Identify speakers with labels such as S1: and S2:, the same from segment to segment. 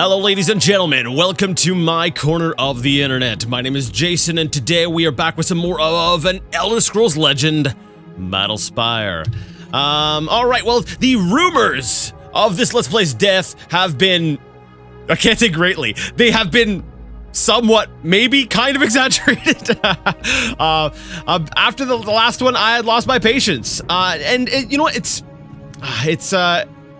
S1: Hello ladies and gentlemen, welcome to my corner of the internet. My name is Jason and today we are back with some more of an Elder Scrolls Legend, Battlespire. Alright, well, the rumors of this Let's Play's death have been, I can't say greatly, they have been somewhat, maybe kind of exaggerated. After the last one, I had lost my patience. You know what,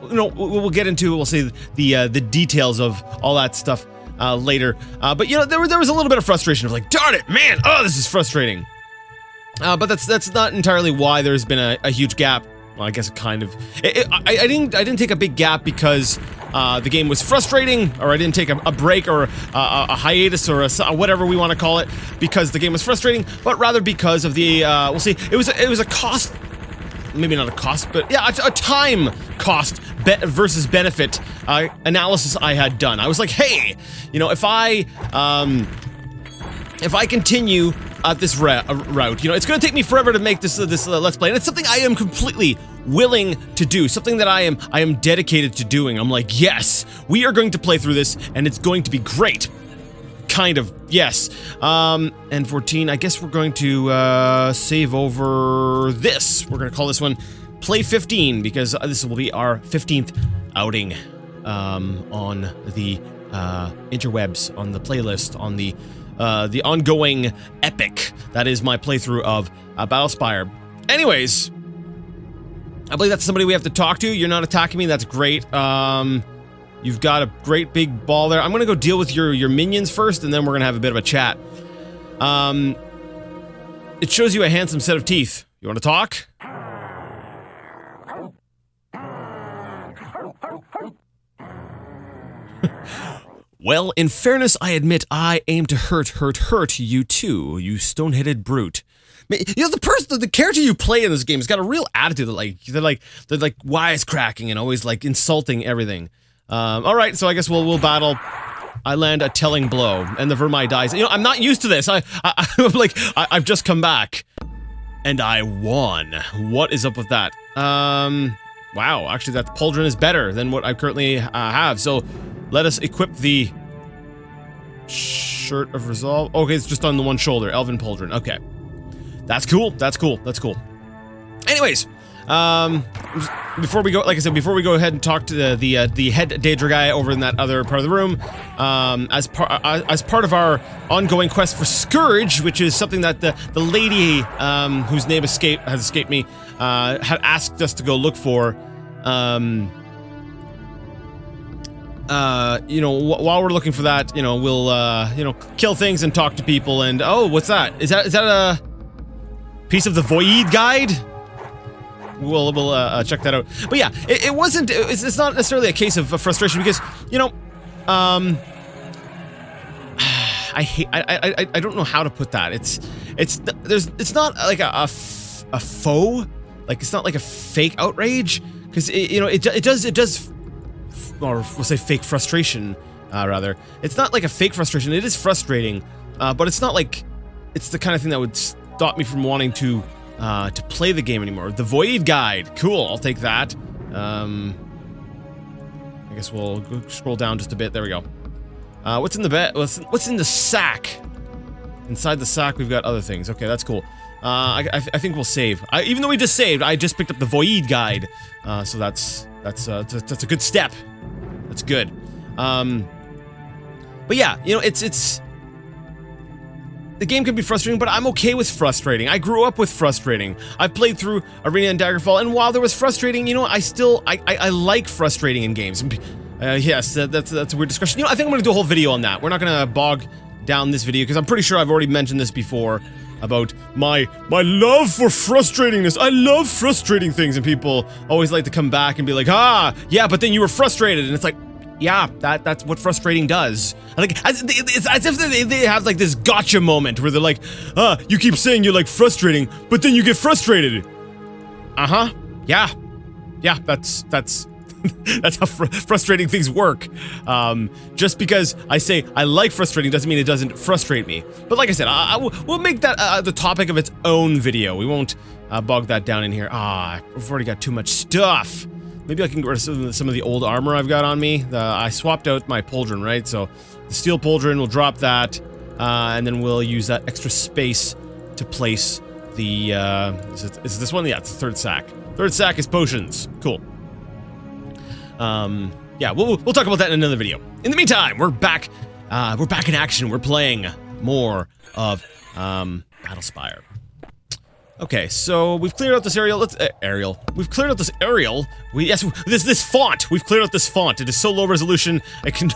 S1: you know, we'll get into, we'll say the details of all that stuff later. But you know, there was a little bit of frustration of like, darn it, man, oh, this is frustrating. But that's not entirely why there's been a huge gap. Well, I guess it kind of. I didn't take a big gap because the game was frustrating, or I didn't take a break or a hiatus or whatever we want to call it because the game was frustrating, but rather because of the we'll see. It was a cost. Maybe not a cost, but yeah, a time cost versus benefit analysis I had done. I was like, hey, you know, if I continue at this route, you know, it's going to take me forever to make this Let's Play, and it's something I am completely willing to do, something that I am dedicated to doing. I'm like, yes, we are going to play through this, and it's going to be great. Kind of, yes. And 14, I guess we're going to save over this. We're going to call this one Play 15 because this will be our 15th outing on the interwebs, on the playlist, on the ongoing epic that is my playthrough of Battlespire. Anyways, I believe that's somebody we have to talk to. You're not attacking me, that's great. You've got a great big ball there. I'm gonna go deal with your minions first, and then we're gonna have a bit of a chat. It shows you a handsome set of teeth. You wanna talk? Well, in fairness, I admit I aim to hurt you too, you stone-headed brute. You know, the character you play in this game has got a real attitude that they're like wisecracking and always like insulting everything. Alright, so I guess we'll battle. I land a telling blow, and the Vermai dies. You know, I'm not used to this. I've just come back. And I won. What is up with that? Wow, actually that pauldron is better than what I currently have, so let us equip the Shirt of Resolve. Okay, it's just on the one shoulder, Elven Pauldron, okay. That's cool, that's cool, that's cool. Anyways, before we go, like I said, before we go ahead and talk to the head Daedra guy over in that other part of the room, as part of our ongoing quest for Scourge, which is something that the lady whose name has escaped me had asked us to go look for. You know, while we're looking for that, you know, we'll you know, kill things and talk to people. And oh, what's that? Is that a piece of the Void guide? We'll check that out. But yeah, it wasn't. It's not necessarily a case of frustration because, you know, I don't know how to put that. It's not like a faux, like it's not like a fake outrage because you know it does, or we'll say fake frustration rather. It's not like a fake frustration. It is frustrating, but it's not like it's the kind of thing that would stop me from wanting to play the game anymore. The Void Guide, cool, I'll take that. I guess we'll scroll down just a bit, there we go. What's in the bed? What's in the sack? Inside the sack we've got other things, okay, that's cool. I think we'll save. Even though we just saved, I just picked up the Void Guide. So that's a good step. That's good. But yeah, you know, it's the game can be frustrating, but I'm okay with frustrating. I grew up with frustrating. I've played through Arena and Daggerfall, and while there was frustrating, you know, I like frustrating in games. Yes, that's a weird discussion. You know, I think I'm gonna do a whole video on that. We're not gonna bog down this video, because I'm pretty sure I've already mentioned this before, about my love for frustratingness. I love frustrating things, and people always like to come back and be like, ah, yeah, but then you were frustrated, and it's like, yeah, that's what frustrating does. Like, it's as if they have like this gotcha moment where they're like, you keep saying you like frustrating, but then you get frustrated. Uh-huh, yeah, that's that's how frustrating things work. Just because I say I like frustrating doesn't mean it doesn't frustrate me. But like I said, we'll make that the topic of its own video. We won't bog that down in here. I've already got too much stuff. Maybe I can get rid of some of the old armor I've got on me. I swapped out my pauldron, right? So the steel pauldron, we'll drop that, and then we'll use that extra space to place the, is it this one? Yeah, it's the third sack. Third sack is potions. Cool. Yeah, we'll talk about that in another video. In the meantime, we're back in action. We're playing more of, Battlespire. Okay, so we've cleared out this aerial. We've cleared out this aerial. This font. We've cleared out this font. It is so low resolution. I can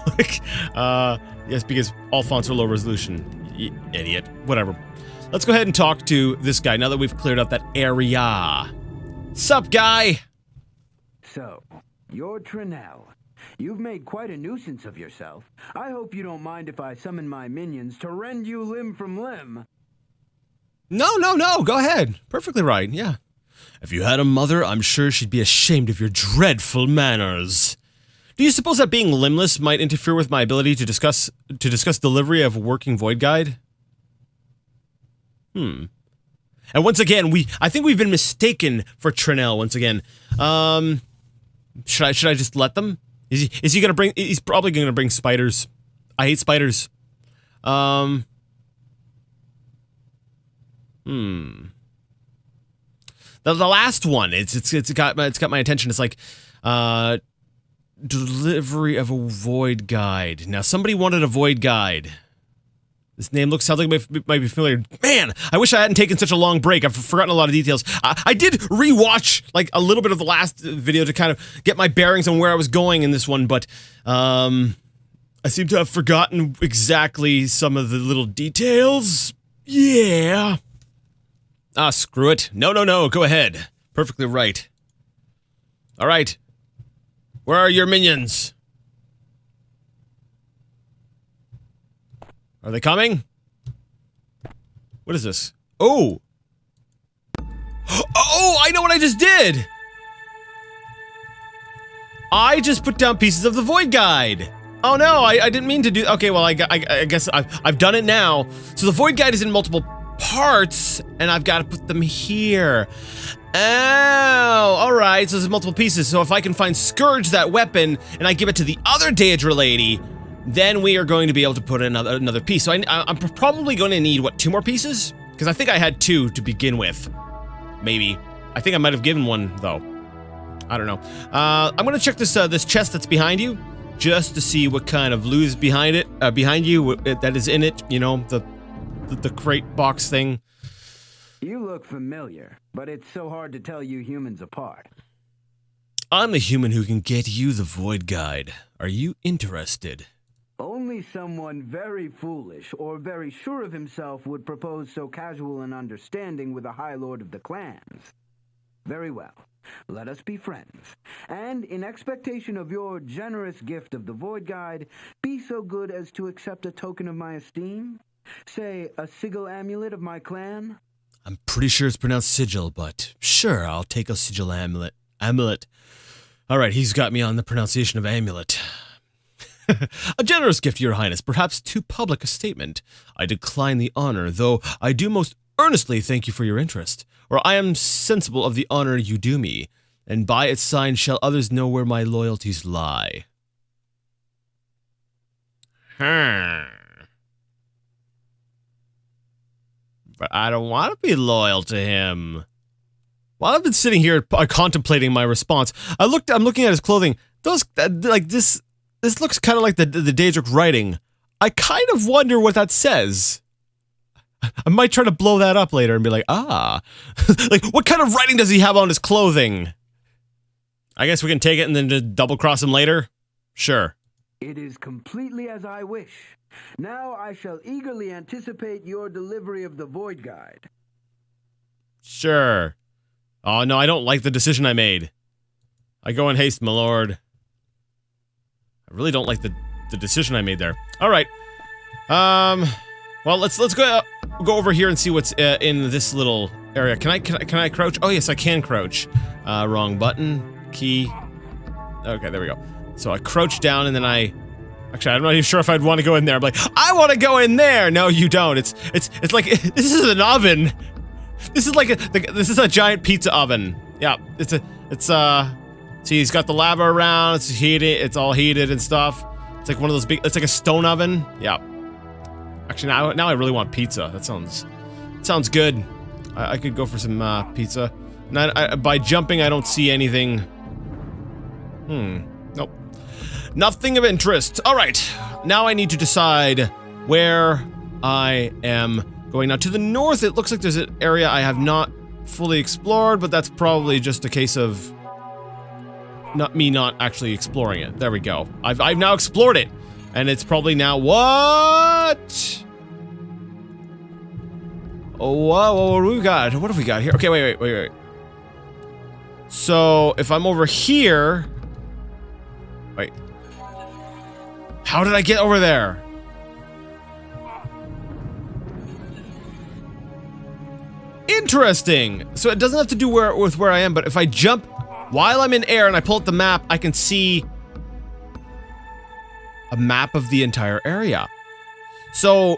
S1: yes, because all fonts are low resolution. Idiot. Whatever. Let's go ahead and talk to this guy now that we've cleared out that area. Sup, guy?
S2: So, you're Trinell. You've made quite a nuisance of yourself. I hope you don't mind if I summon my minions to rend you limb from limb.
S1: No, go ahead. Perfectly right, yeah. If you had a mother, I'm sure she'd be ashamed of your dreadful manners. Do you suppose that being limbless might interfere with my ability to discuss delivery of a working void guide? And once again, I think we've been mistaken for Trinell once again. Should I just let them? Is he gonna bring, he's probably gonna bring spiders. I hate spiders. The last one, it's got my attention. It's like, delivery of a void guide. Now, somebody wanted a void guide. This name sounds like it might be familiar. Man, I wish I hadn't taken such a long break. I've forgotten a lot of details. I did rewatch like a little bit of the last video to kind of get my bearings on where I was going in this one, but I seem to have forgotten exactly some of the little details. Yeah. Ah, screw it. No, go ahead. Perfectly right. All right. Where are your minions? Are they coming? What is this? Oh! Oh, I know what I just did! I just put down pieces of the Void Guide! Oh no, I didn't mean to do- okay, well, I guess I've done it now. So the Void Guide is in multiple parts, and I've got to put them here. Oh, alright, so there's multiple pieces. So if I can find Scourge, that weapon, and I give it to the other Daedra lady, then we are going to be able to put another piece. So I'm probably going to need, what, 2 more pieces? Because I think I had 2 to begin with. Maybe. I think I might have given 1, though. I don't know. I'm going to check this this chest that's behind you, just to see what kind of loot is behind it, behind you, that is in it, you know, the crate box thing.
S2: You look familiar, but it's so hard to tell you humans apart.
S1: I'm the human who can get you the Void Guide. Are you interested?
S2: Only someone very foolish or very sure of himself would propose so casual an understanding with a High Lord of the clans. Very well. Let us be friends. And in expectation of your generous gift of the Void Guide, be so good as to accept a token of my esteem? Say, a sigil amulet of my clan?
S1: I'm pretty sure it's pronounced sigil, but sure, I'll take a sigil amulet. Alright, he's got me on the pronunciation of amulet. A generous gift, Your Highness, perhaps too public a statement. I decline the honor, though I do most earnestly thank you for your interest, or I am sensible of the honor you do me, and by its sign shall others know where my loyalties lie. But I don't want to be loyal to him. While I've been sitting here contemplating my response, I'm looking at his clothing. This looks kind of like the Daedric writing. I kind of wonder what that says. I might try to blow that up later and be like, ah. Like, what kind of writing does he have on his clothing? I guess we can take it and then just double cross him later? Sure.
S2: It is completely as I wish. Now I shall eagerly anticipate your delivery of the Void Guide.
S1: Sure. Oh no, I don't like the decision I made. I go in haste, my lord. I really don't like the decision I made there. All right. Well, let's go over here and see what's in this little area. Can I crouch? Oh yes, I can crouch. Wrong button. Key. Okay, there we go. So I crouch down and then actually, I'm not even sure if I'd want to go in there. I'm like, I want to go in there. No, you don't. It's like this is an oven. This is like this is a giant pizza oven. Yeah, it's See, he's got the lava around. It's heated. It's all heated and stuff. It's like one of those big. It's like a stone oven. Yeah. Actually, now I really want pizza. That sounds good. I could go for some pizza. And by jumping, I don't see anything. Nope. Nothing of interest. All right. Now I need to decide where I am going. Now, to the north, it looks like there's an area I have not fully explored, but that's probably just a case of not actually exploring it. There we go. I've now explored it, and it's probably now what? Oh, whoa, what do we got? What have we got here? Okay, wait. So if I'm over here, wait. How did I get over there? Interesting. So it doesn't have to do with where I am, but if I jump while I'm in air and I pull up the map, I can see a map of the entire area. So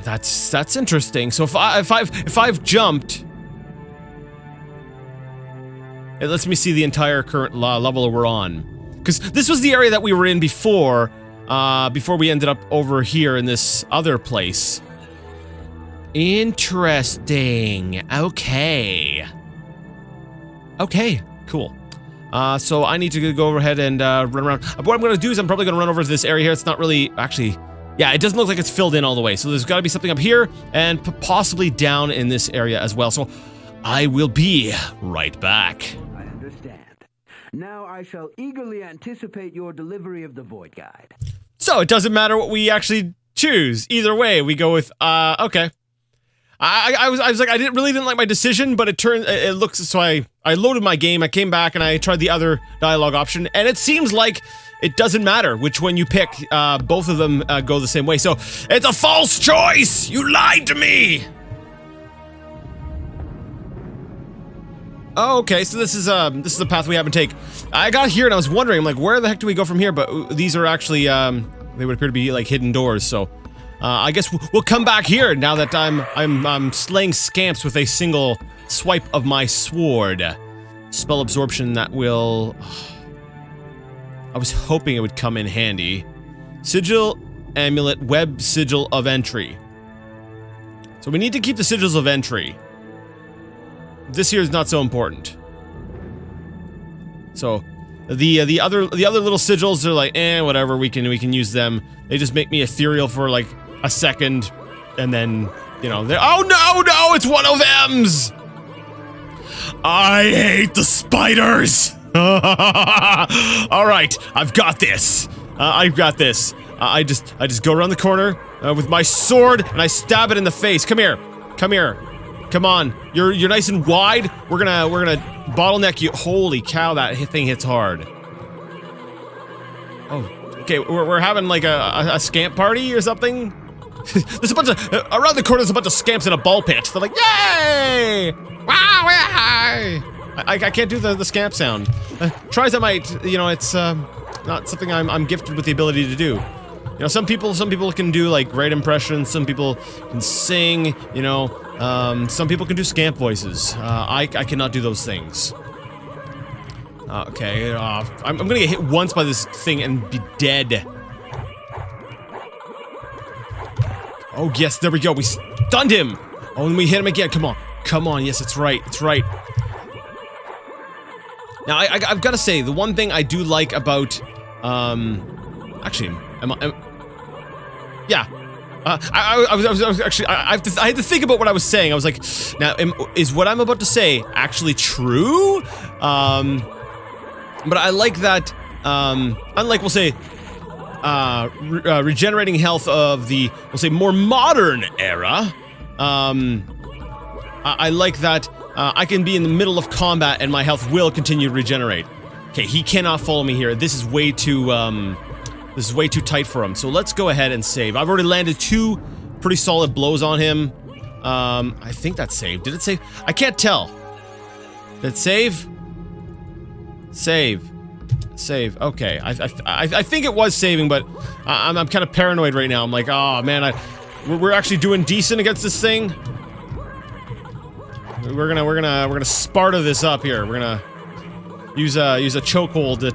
S1: that's interesting. So if I've jumped, it lets me see the entire current level we're on. Because this was the area that we were in before we ended up over here in this other place. Interesting. Okay. Okay, cool. So I need to go ahead and run around. What I'm going to do is I'm probably going to run over to this area here. It's not really, actually, yeah, it doesn't look like it's filled in all the way. So there's got to be something up here and possibly down in this area as well. So I will be right back.
S2: I understand. Now I shall eagerly anticipate your delivery of the Void Guide.
S1: So it doesn't matter what we actually choose. Either way, we go with, okay. I was like, I didn't like my decision, but it looks, so I loaded my game, I came back, and I tried the other dialogue option, and it seems like it doesn't matter which one you pick, both of them go the same way, so it's a false choice! You lied to me! Oh, okay, so this is a path we haven't taken. I got here and I was wondering, I'm like, where the heck do we go from here? But these are actually, they would appear to be like hidden doors, so I guess we'll come back here now that I'm slaying scamps with a single swipe of my sword. Spell absorption that will. I was hoping it would come in handy. Sigil, amulet, web sigil of entry. So we need to keep the sigils of entry. This here is not so important. So the other little sigils are like, whatever, we can use them. They just make me ethereal for like a second, and then, you know, they're, oh no, it's one of them's! I hate the spiders! Alright, I've got this. I just go around the corner with my sword, and I stab it in the face. Come here. Come on. You're nice and wide. We're gonna bottleneck you. Holy cow, that thing hits hard. Oh, okay, we're having like a scamp party or something? There's a bunch of, around the corner there's a bunch of scamps in a ball pit. They're like, yay! Wow, yay! I can't do the scamp sound. Try as I might, you know, it's not something I'm gifted with the ability to do. You know, some people can do like great impressions, some people can sing, you know, some people can do scamp voices. I cannot do those things. Okay, I'm gonna get hit once by this thing and be dead. Oh yes, there we go, we stunned him! Oh, and we hit him again, come on, yes, it's right. Now, I've gotta say, the one thing I do like about, actually, yeah. I was actually, I had to think about what I was saying. I was like, now, is what I'm about to say actually true? But I like that, unlike, we'll say, regenerating health of the, we'll say, more modern era, I like that, I can be in the middle of combat and my health will continue to regenerate. Okay, he cannot follow me here. This is way too tight for him. So let's go ahead and save. I've already landed 2 pretty solid blows on him. I think that's saved. Did it save? I can't tell. Did it save? Save. Okay. I think it was saving, but I'm kind of paranoid right now. I'm like, oh man, we're actually doing decent against this thing. We're gonna Sparta this up here. We're use a chokehold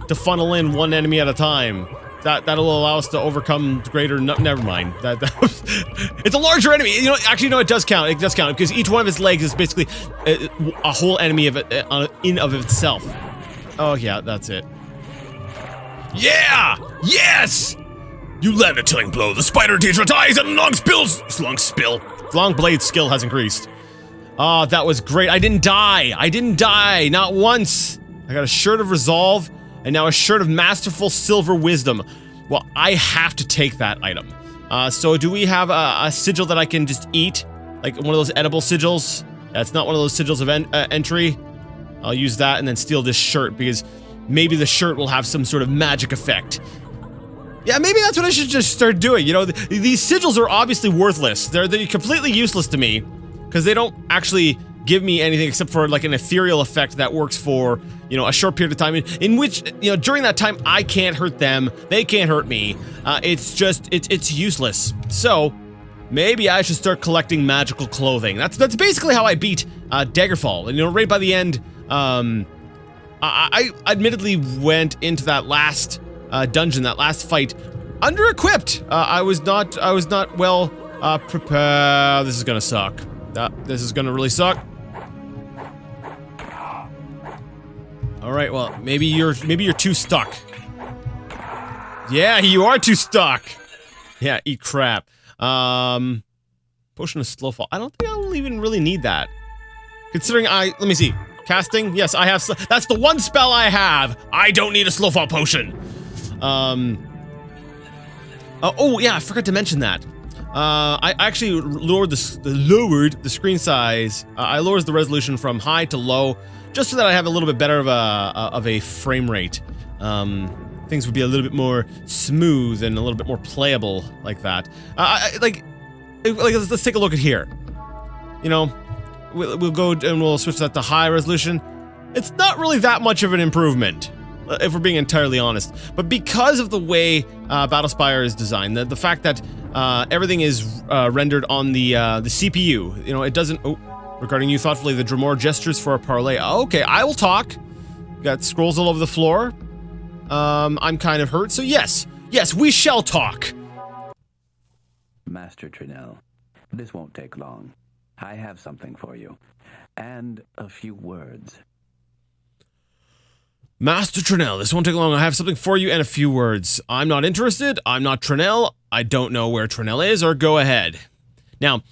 S1: to funnel in one enemy at a time. That'll allow us to overcome greater. Never mind. It's a larger enemy. You know, actually, no, it does count. It does count because each one of his legs is basically a whole enemy of it in of itself. Oh yeah, that's it. Yeah! Yes! You land a chilling blow. The spider Daedra dies and long blade skill has increased. Oh, that was great. I didn't die. Not once. I got a shirt of resolve. And now a shirt of masterful silver wisdom. Well, I have to take that item. So do we have a sigil that I can just eat? Like one of those edible sigils? That's not one of those sigils of entry. I'll use that and then steal this shirt because maybe the shirt will have some sort of magic effect. Yeah, maybe that's what I should just start doing. You know, these sigils are obviously worthless. They're completely useless to me because they don't actually give me anything except for like an ethereal effect that works for, you know, a short period of time in which, you know, during that time I can't hurt them, they can't hurt me. It's useless. So maybe I should start collecting magical clothing. That's basically how I beat Daggerfall. And you know, right by the end, I admittedly went into that last dungeon, that last fight, under-equipped. I was not well prepared. This is gonna suck. This is gonna really suck. All right, well, maybe you're too stuck. Yeah, you are too stuck. Yeah, eat crap. Potion of slow fall. I don't think I'll even really need that. Considering let me see. Casting? Yes, I have. That's the one spell I have. I don't need a slow fall potion. Oh yeah, I forgot to mention that. I actually lowered the screen size. I lowered the resolution from high to low, just so that I have a little bit better of a frame rate. Things would be a little bit more smooth and a little bit more playable like that. Let's take a look at here. You know, we'll go and we'll switch that to high resolution. It's not really that much of an improvement, if we're being entirely honest. But because of the way Battlespire is designed, the fact that everything is rendered on the CPU, you know, it doesn't. Oh, regarding you thoughtfully, the Dremor gestures for a parley. Okay, I will talk. Got scrolls all over the floor. I'm kind of hurt, so yes, we shall talk.
S3: Master Trinell, this won't take long. I have something for you, and a few words.
S1: Master Trinell, this won't take long. I have something for you and a few words. I'm not interested. I'm not Trinell. I don't know where Trinell is, or go ahead. Now,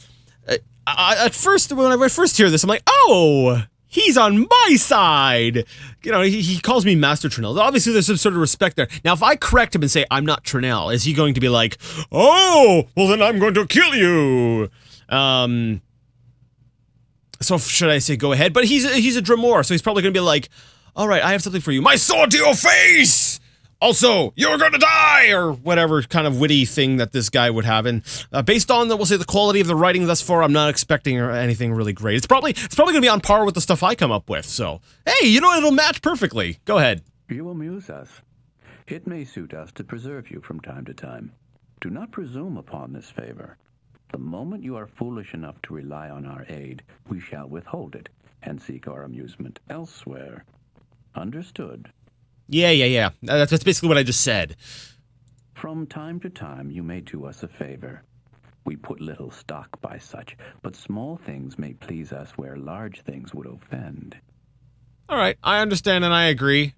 S1: at first, when I first hear this, I'm like, oh, he's on my side. You know, he calls me Master Trinell. Obviously, there's some sort of respect there. Now, if I correct him and say, I'm not Trinell, is he going to be like, oh, well then I'm going to kill you? So should I say go ahead? But he's a Dremor, so he's probably going to be like, all right, I have something for you. My sword to your face! Also, you're gonna die! Or whatever kind of witty thing that this guy would have. And based on, we'll say, the quality of the writing thus far, I'm not expecting anything really great. It's probably gonna be on par with the stuff I come up with. So, hey, you know, it'll match perfectly. Go ahead.
S3: You amuse us. It may suit us to preserve you from time to time. Do not presume upon this favor. The moment you are foolish enough to rely on our aid, we shall withhold it and seek our amusement elsewhere. Understood?
S1: Yeah. That's basically what I just said.
S3: From time to time, you may do us a favor. We put little stock by such, but small things may please us where large things would offend.
S1: All right, I understand and I agree.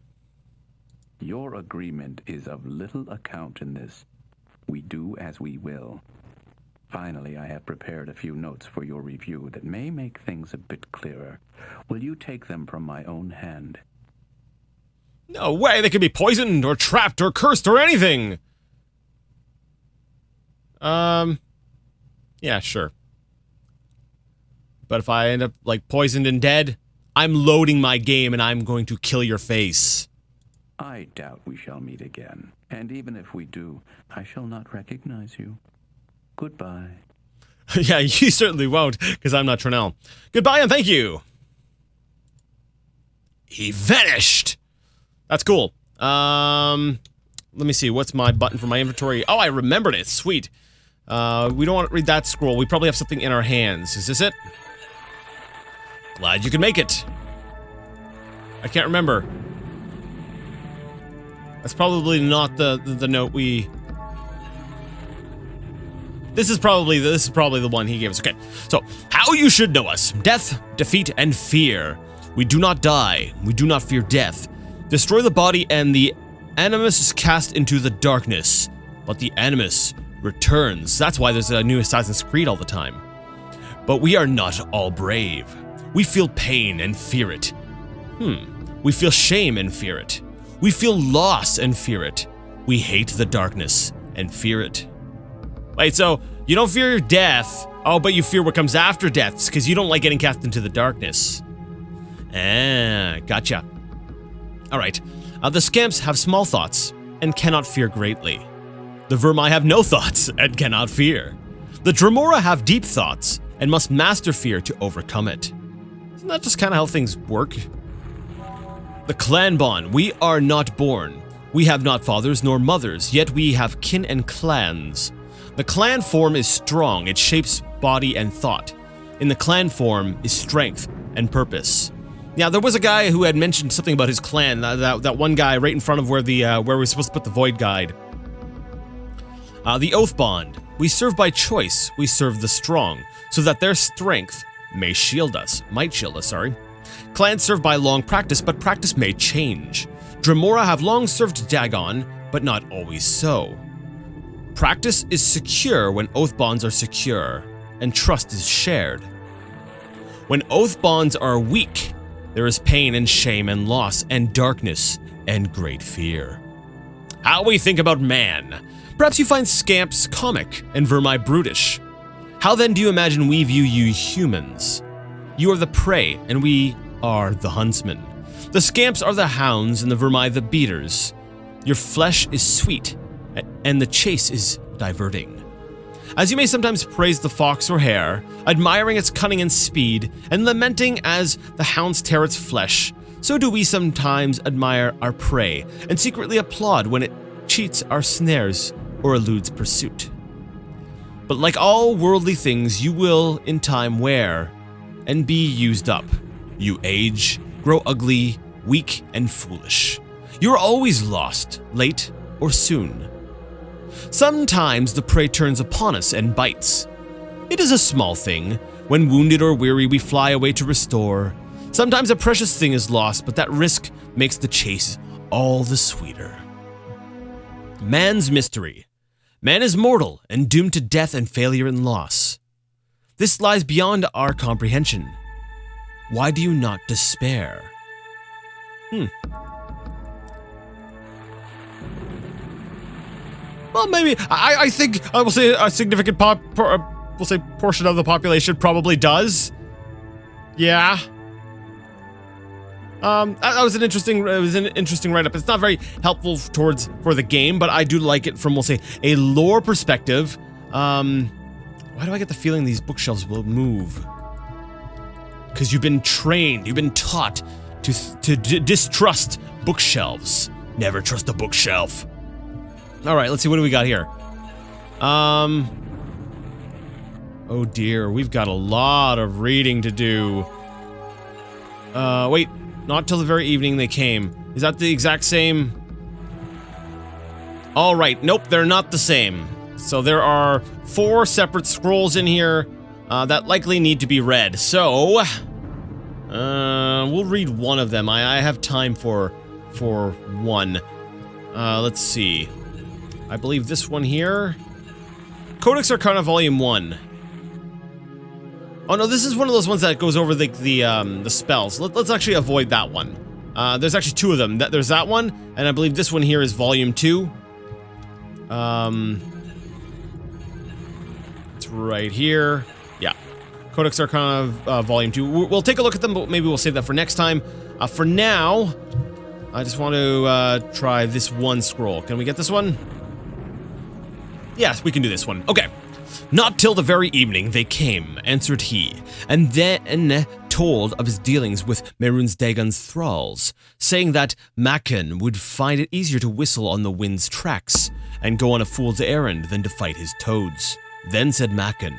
S3: Your agreement is of little account in this. We do as we will. Finally, I have prepared a few notes for your review that may make things a bit clearer. Will you take them from my own hand?
S1: No way, they could be poisoned, or trapped, or cursed, or anything! Yeah, sure. But if I end up, like, poisoned and dead, I'm loading my game and I'm going to kill your face.
S3: I doubt we shall meet again. And even if we do, I shall not recognize you. Goodbye.
S1: Yeah, you certainly won't, because I'm not Trinell. Goodbye and thank you! He vanished! That's cool. Let me see. What's my button for my inventory? Oh, I remembered it. Sweet. We don't want to read that scroll. We probably have something in our hands. Is this it? Glad you could make it. I can't remember. That's probably not the note we... This is probably the one he gave us. Okay, so how you should know us: death, defeat, and fear. We do not die. We do not fear death. Destroy the body, and the animus is cast into the darkness. But the animus returns. That's why there's a new Assassin's Creed all the time. But we are not all brave. We feel pain and fear it. We feel shame and fear it. We feel loss and fear it. We hate the darkness and fear it. Wait, so you don't fear your death, oh, but you fear what comes after death, because you don't like getting cast into the darkness. Ah, gotcha. All right, the scamps have small thoughts and cannot fear greatly. The vermi have no thoughts and cannot fear. The Dremora have deep thoughts and must master fear to overcome it. Isn't that just kind of how things work? The clan bond. We are not born. We have not fathers nor mothers, yet we have kin and clans. The clan form is strong. It shapes body and thought. In the clan form is strength and purpose. Yeah, there was a guy who had mentioned something about his clan. That one guy right in front of where we're supposed to put the void guide. The oath bond. We serve by choice. We serve the strong, so that their strength might shield us. Clans serve by long practice, but practice may change. Dremora have long served Dagon, but not always so. Practice is secure when oath bonds are secure, and trust is shared. When oath bonds are weak, there is pain and shame and loss and darkness and great fear. How we think about man. Perhaps you find scamps comic and vermi brutish. How then do you imagine we view you humans? You are the prey, and we are the huntsmen. The scamps are the hounds, and the vermi the beaters. Your flesh is sweet, and the chase is diverting. As you may sometimes praise the fox or hare, admiring its cunning and speed, and lamenting as the hounds tear its flesh, so do we sometimes admire our prey, and secretly applaud when it cheats our snares or eludes pursuit. But like all worldly things, you will in time wear and be used up. You age, grow ugly, weak, and foolish. You are always lost, late or soon. Sometimes the prey turns upon us and bites. It is a small thing. When wounded or weary, we fly away to restore. Sometimes a precious thing is lost, but that risk makes the chase all the sweeter. Man's mystery. Man is mortal and doomed to death and failure and loss. This lies beyond our comprehension. Why do you not despair? Well, maybe I think I will say a significant portion of the population probably does. Yeah. That was an interesting write-up. It's not very helpful for the game, but I do like it from, we'll say, a lore perspective. Why do I get the feeling these bookshelves will move? Because you've been trained, you've been taught to distrust bookshelves. Never trust a bookshelf. All right, let's see, what do we got here? Oh dear, we've got a lot of reading to do. Wait. Not till the very evening they came. Is that the exact same? All right, nope, they're not the same. So there are 4 separate scrolls in here that likely need to be read. So, we'll read one of them. I have time for one. Let's see. I believe this one here. Codex Arcana Volume 1. Oh no, this is one of those ones that goes over the spells. Let's actually avoid that one. There's actually 2 of them. There's that one, and I believe this one here is Volume 2. It's right here. Yeah. Codex Arcana Volume 2. We'll take a look at them, but maybe we'll save that for next time. For now, I just want to try this one scroll. Can we get this one? Yes, we can do this one. Okay. Not till the very evening they came, answered he, and then told of his dealings with Mehrunes Dagon's thralls, saying that Makan would find it easier to whistle on the wind's tracks and go on a fool's errand than to fight his toads. Then said Makan,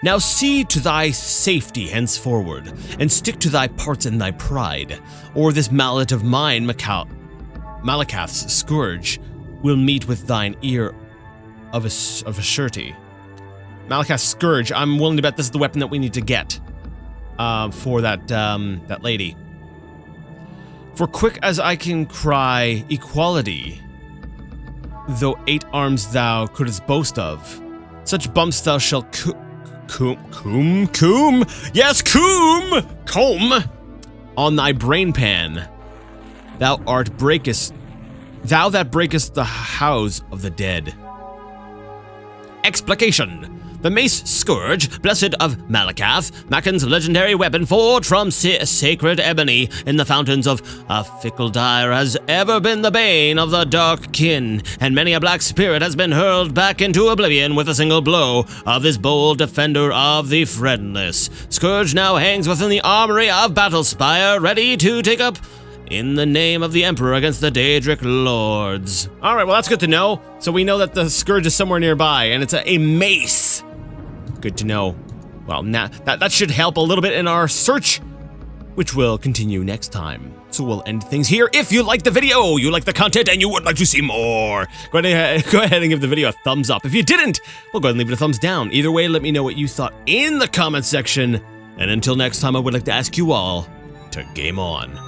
S1: now see to thy safety henceforward, and stick to thy parts and thy pride, or this mallet of mine, Malakath's Scourge will meet with thine ear of a surety. Malakath's Scourge, I'm willing to bet this is the weapon that we need to get for that lady. For quick as I can cry equality, though 8 arms thou couldst boast of, such bumps thou shalt comb on thy brain pan. Thou that breakest the house of the dead. Explication. The mace Scourge, blessed of Malakath, Macken's legendary weapon forged from sacred ebony in the fountains of a fickle dire, has ever been the bane of the dark kin, and many a black spirit has been hurled back into oblivion with a single blow of this bold defender of the friendless. Scourge now hangs within the armory of Battlespire, ready to take up in the name of the Emperor against the Daedric lords. All right, well, that's good to know. So we know that the Scourge is somewhere nearby, and it's a mace. Good to know. Well, now that should help a little bit in our search, which will continue next time. So we'll end things here. If you liked the video, you like the content, and you would like to see more, go ahead and give the video a thumbs up. If you didn't, well, go ahead and leave it a thumbs down. Either way, let me know what you thought in the comment section. And until next time, I would like to ask you all to game on.